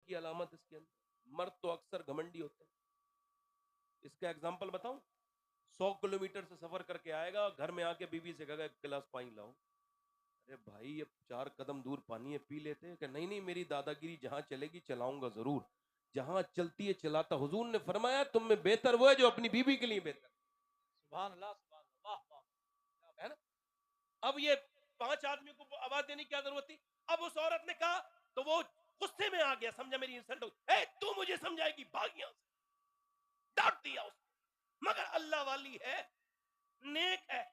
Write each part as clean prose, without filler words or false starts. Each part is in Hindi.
की अलामत इसके अंदर। मर्द तो अक्सर घमंडी होते हैं। इसका एग्जाम्पल बताऊं, 100 किलोमीटर से सफर करके आएगा, घर में आके बीवी से कहेगा एक गिलास पानी लाओ। अरे भाई अब 4 कदम दूर पानी है, पी लेते हैं। कि नहीं नहीं, मेरी दादागिरी जहां चलेगी चलाऊंगा जरूर, जहां चलती है चलाता। हुजूर ने फरमाया तुम में बेहतर वो है जो अपनी बीवी के लिए बेहतर। सुभान अल्लाह, सुभान अल्लाह, वाह वाह, है ना। अब ये 5 आदमियों को आवाज देने की क्या जरूरत थी। अब उस औरत ने कहा तो वो गुस्से में आ गया, समझा मेरी इंसल्ट हो, ए तू मुझे समझाएगी, भाग यहां से, डांट दिया उसको। मगर अल्लाह वाली है, नेक है,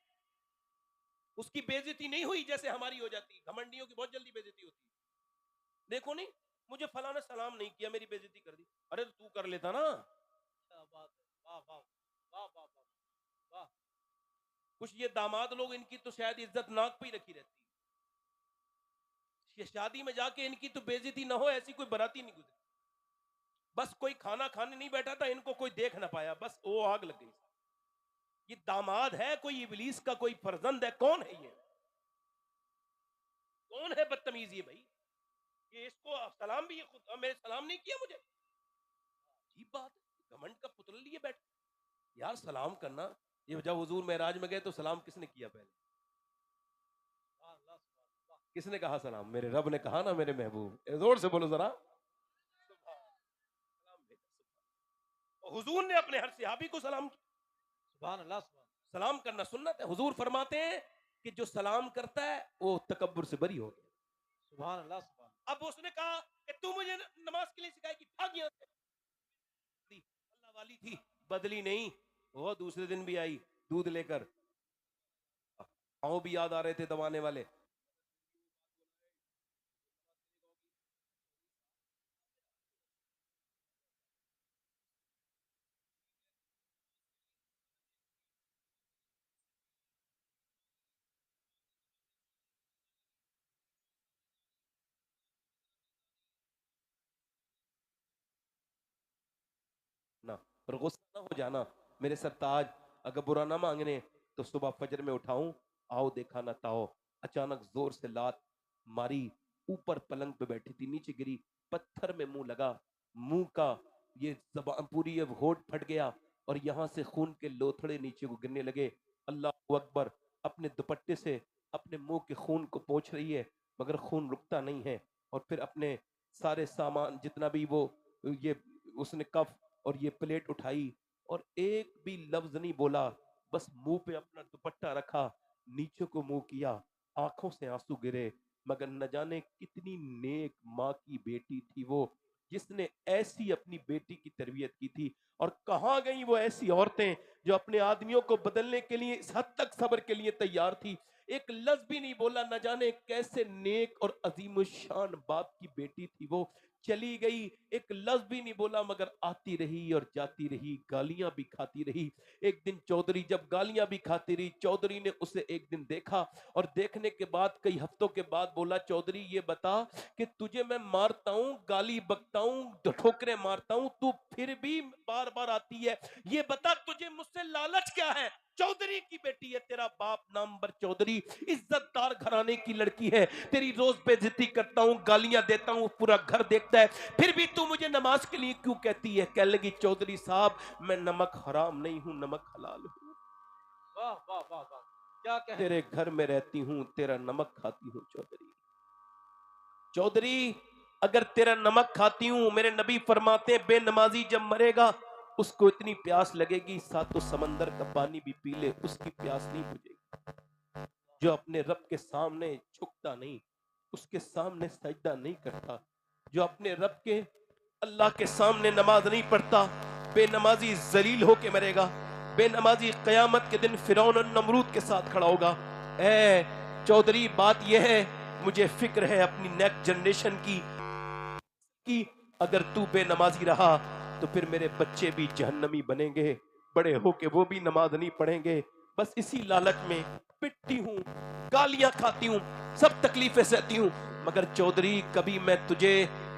उसकी बेइज्जती नहीं हुई जैसे हमारी हो जाती। घमंडियों की बहुत जल्दी बेइज्जती होती है। देखो नहीं, मुझे फला ने सलाम नहीं किया, मेरी बेइज्जती कर दी। अरे तो तू कर लेता ना। क्या बात है, वाह वाह वाह वाह वाह वाह। कुछ ये दामाद लोग, इनकी तो शायद इज्जत नाक पे ही रखी रहती है। ये शादी में जाके इनकी तो बेइज्जती ना हो, ऐसी कोई बराती नहीं गुजरी। बस कोई खाना खाने नहीं बैठा था, इनको कोई देख ना पाया, बस वो आग लग गई। ये दामाद है कोई इबलीस का कोई फर्जंद है? कौन है ये? कौन है बदतमीज ये भाई? ये इसको सलाम भी, ये खुद मेरे सलाम नहीं किया मुझे। अजीब बात है, घमंड का पुतला लिए बैठ यार। सलाम करना, ये जब हुजूर मेराज में गए तो सलाम किसने किया पहले? किसने कहा सलाम? मेरे रब ने कहा ना, मेरे महबूब। जोर से बोलो जरा। हुजूर ने अपने हर सहाबी को सलाम किया। सुभान अल्लाह, सलाम करना सुन्नत है। हुजूर फरमाते हैं कि जो सलाम करता है वो तकब्बुर से बरी हो गया। सुभान अल्लाह, सुभान। अब उसने कहा कि तू मुझे नमाज के लिए सिखाएगी, भाग यहां से। अल्लाह वाली थी, बदली नहीं। वो दूसरे दिन भी आई दूध लेकर, पाँव भी याद आ रहे थे दबाने वाले। ना और गुस्सा ना हो जाना मेरे सरताज। अगर बुरा ना मांगने तो सुबह फजर में उठाऊं, आओ देखा ना ताओ। अचानक जोर से लात मारी, ऊपर पलंग पे बैठी थी, नीचे गिरी, पत्थर में मुंह लगा। मुंह का ये जबान पूरी अब होठ फट गया और यहां से खून के लोथड़े नीचे को गिरने लगे। अल्लाह अकबर। अपने दुपट्टे से अपने मुंह के खून को पोंछ रही है, मगर खून रुकता नहीं है। और फिर अपने सारे सामान जितना भी वो ये उसने कफ और ये प्लेट उठाई और एक भी लफ्ज नहीं बोला, बस मुंह पे अपना दुपट्टा रखा, नीचे को मुंह किया, आंखों से आंसू गिरे। मगर न जाने कितनी नेक माँ की बेटी थी वो, जिसने ऐसी अपनी बेटी की तरबियत की थी। और कहाँ गई वो ऐसी औरतें जो अपने आदमियों को बदलने के लिए इस हद तक सब्र के लिए तैयार थी। एक लफ्ज भी नहीं बोला। न जाने कैसे नेक और अजीम शान बाप की बेटी थी वो, चली गई, एक लफ्ज भी नहीं बोला, मगर आती रही और जाती रही, गालियां भी खाती रही। एक दिन चौधरी जब गालियां भी खाती रही, चौधरी ने उसे एक दिन देखा और देखने के बाद कई हफ्तों के बाद बोला, चौधरी ये बता कि तुझे मैं मारता हूं, गाली बकता हूं, ठोकरे मारता हूं, तू फिर भी बार बार आती है, ये बता तुझे मुझसे लालच क्या है? चौधरी की बेटी है, तेरा बाप नामवर चौधरी इज्जतदार घराने की लड़की है, तेरी रोज बेइज्जती करता हूं, गालियां देता हूं, पूरा घर देखता है, फिर भी तू मुझे नमाज के लिए क्यों कहती है? कह लगी, चौधरी साहब मैं नमक हराम नहीं हूं, नमक हलाल हूं। वाह वाह वाह वाह, क्या कह, तेरे घर में रहती हूं, तेरा नमक खाती हूं चौधरी। चौधरी अगर तेरा नमक खाती हूं, मेरे नबी फरमाते बेनमाजी जब मरेगा उसको इतनी प्यास लगेगी सातों समंदर का पानी भी पी ले, उसकी प्यास नहीं बुझेगी। जो अपने रब के सामने झुकता नहीं, उसके सामने सजदा नहीं करता, जो अपने रब के अल्लाह के सामने नमाज नहीं पढ़ता, बेनमाजी जलील होके मरेगा। बेनमाजी कयामत के दिन फिरौन और नमरूद के साथ खड़ा होगा। ए चौधरी बात यह है, मुझे फिक्र है अपनी नेक्स्ट जनरेशन की अगर तू बेनमाजी रहा तो फिर मेरे बच्चे भी जहन्नमी बनेंगे, बड़े होके वो भी नमाज नहीं पढ़ेंगे। बस इसी लालच में पिटती हूँ, गालियां खाती हूँ, सब तकलीफें सहती हूँ, मगर चौधरी कभी मैं तुझे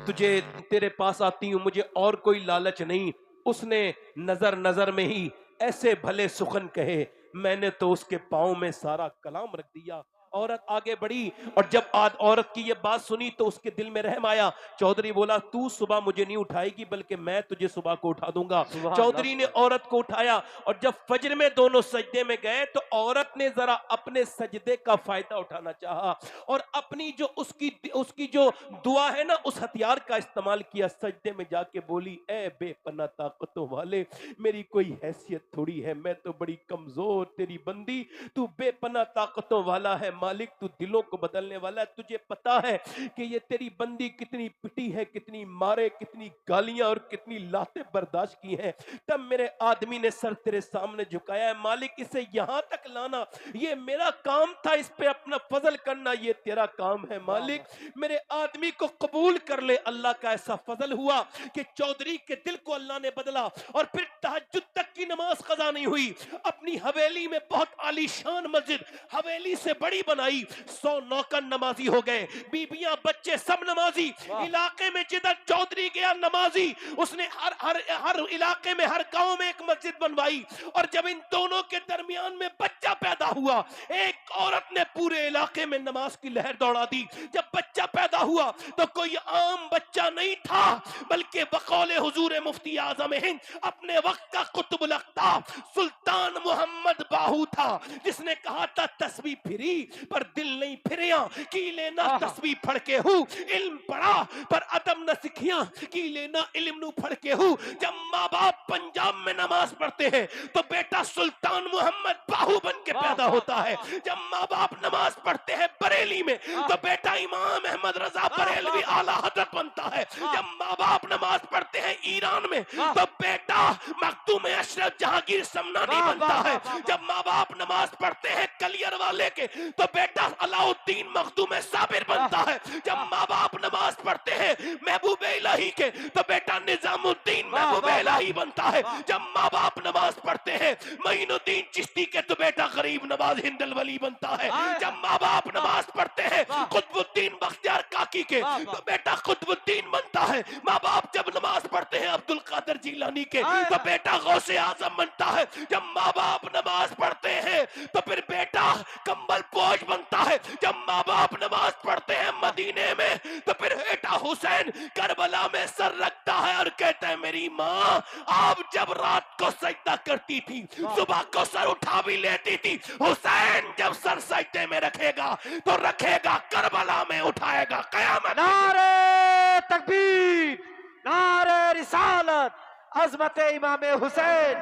तुझे तेरे पास आती हूँ, मुझे और कोई लालच नहीं। उसने नजर नजर में ही ऐसे भले सुखन कहे, मैंने तो उसके पाँव में सारा कलाम रख दिया। औरत आगे बढ़ी और जब औरत की ये बात सुनी तो उसके दिल में रहम आया। चौधरी बोला, तू सुबह मुझे नहीं उठाएगी बल्कि मैं तुझे सुबह को उठा दूंगा। सुभान अल्लाह, चौधरी ने सुभान औरत को उठाया और जब फजर में दोनों सजदे में गए तो औरत ने जरा अपने सजदे का फायदा उठाना चाहा और अपनी जो उसकी उसकी जो दुआ है ना, उस हथियार का इस्तेमाल किया। सजदे में जाके बोली, ए बेपना ताकतों वाले, मेरी कोई हैसियत थोड़ी है, मैं तो बड़ी कमजोर तेरी बंदी, तू बेपना ताकतों वाला है मालिक, तू दिलों को बदलने वाला है। तुझे पता है कि ये तेरी बंदी कितनी पिटी है, कितनी मारे, कितनी गालियां और कितनी लातें बर्दाश्त की हैं। तब मेरे आदमी ने सर तेरे सामने झुकाया है। मालिक, इसे यहां तक लाना ये मेरा काम था, इस पे अपना फजल करना ये तेरा काम है। मालिक, मेरे आदमी को कबूल कर ले। अल्लाह का ऐसा फजल हुआ कि चौधरी के दिल को अल्लाह ने बदला और फिर तहज्जुद तक की नमाज कज़ा नहीं हुई। अपनी हवेली में बहुत आलीशान मस्जिद, हवेली से बड़ी बनाई, 100 नौकर नमाजी हो गए, बीबियां बच्चे सब नमाजी। इलाके में जिधर चौधरी गया नमाजी, उसने हर हर हर इलाके में, हर गांव में एक मस्जिद बनवाई। और जब इन दोनों के दरमियान में बच्चा पैदा हुआ, एक औरत ने पूरे इलाके में नमाज की लहर दौड़ा दी। जब बच्चा पैदा हुआ तो कोई आम बच्चा नहीं था, बल्कि बकौले हुजूर मुफ्ती आजम हिंद अपने वक्त का कुतुबुल अख्ताब सुल्तान मोहम्मद बाहू था, जिसने कहा था तस्बीह फिरी पर दिल नहीं फिरिया, की लेना तस्बीह फड़ के हूँ, इल्म पढ़ा पर अदब न सिखिया, की लेना इल्म नु फड़ के हूँ। जब माँ बाप पंजाब में नमाज पढ़ते हैं तो बेटा सुल्तान मोहम्मद बाहू बन के पैदा होता है। जब माँ बाप नमाज पढ़ते हैं बरेली में तो बेटा इमाम अहमद रजा बरेलवी आला हजरत बनता है। जब माँ बाप नमाज पढ़ते हैं ईरान में तो बेटा मखदूम अशरफ जहांगीर समनानी बनता है। जब माँ बाप नमाज पढ़ते हैं कलियर वाले के तो बेटा अलाउद्दीन मखदूम साबिर बनता है। जब माँ बाप नमाज पढ़ते हैं महबूब इलाही के तो बेटा निजामुद्दीन महबूब इलाही बनता है। जब माँ बाप नमाज पढ़ते हैं मईनुद्दीन चिश्ती के तो बेटा गरीब नवाज हिंदल वली बनता है। जब माँ बाप नमाज पढ़ते हैं कुतुबुद्दीन बख्तियार काकी के तो बेटा कुतुबुद्दीन बनता है। माँ बाप जब नमाज पढ़ते हैं अब्दुल कादर जिलानी के तो बेटा गौसे आजम बनता है। जब माँ बाप नमाज पढ़ते हैं तो फिर बेटा कंबल पोश बनता है। जब माँ बाप नमाज पढ़ते हैं मदीने में तो फिर बेटा हुसैन करबला में सर रखता है और कहता है मेरी माँ आप जब रात को सजदा करती थी सुबह को सर उठा भी लेती थी, हुसैन जब सर सजदे में रखेगा तो रखेगा करबला में उठाएगा कयामत। नारे तकबीर, नारे रिसालत, अजमत इमाम हुसैन,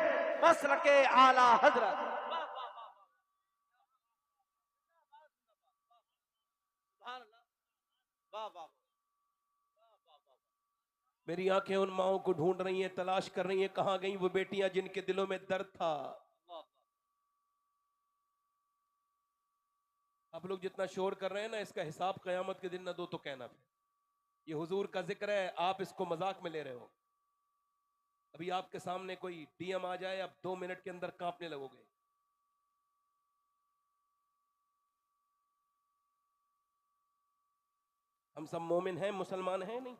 मसलके आला हजरत। मेरी आंखें उन माओं को ढूंढ रही हैं, तलाश कर रही हैं, कहां गई वो बेटियां जिनके दिलों में दर्द था। आप लोग जितना शोर कर रहे हैं ना, इसका हिसाब कयामत के दिन ना दो तो कहना फिर। ये हुजूर का जिक्र है, आप इसको मजाक में ले रहे हो। अभी आपके सामने कोई डीएम आ जाए, आप 2 मिनट के अंदर कांपने लगोगे। हम सब मोमिन हैं, मुसलमान हैं नहीं।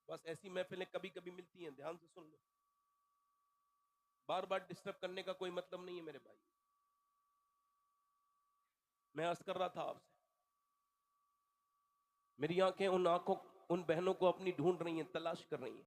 बस ऐसी महफिलें कभी कभी मिलती हैं, ध्यान से सुन लो। बार बार डिस्टर्ब करने का कोई मतलब नहीं है मेरे भाई। मैं अर्ज कर रहा था आपसे, मेरी आंखें उन बहनों को अपनी ढूंढ रही हैं, तलाश कर रही हैं।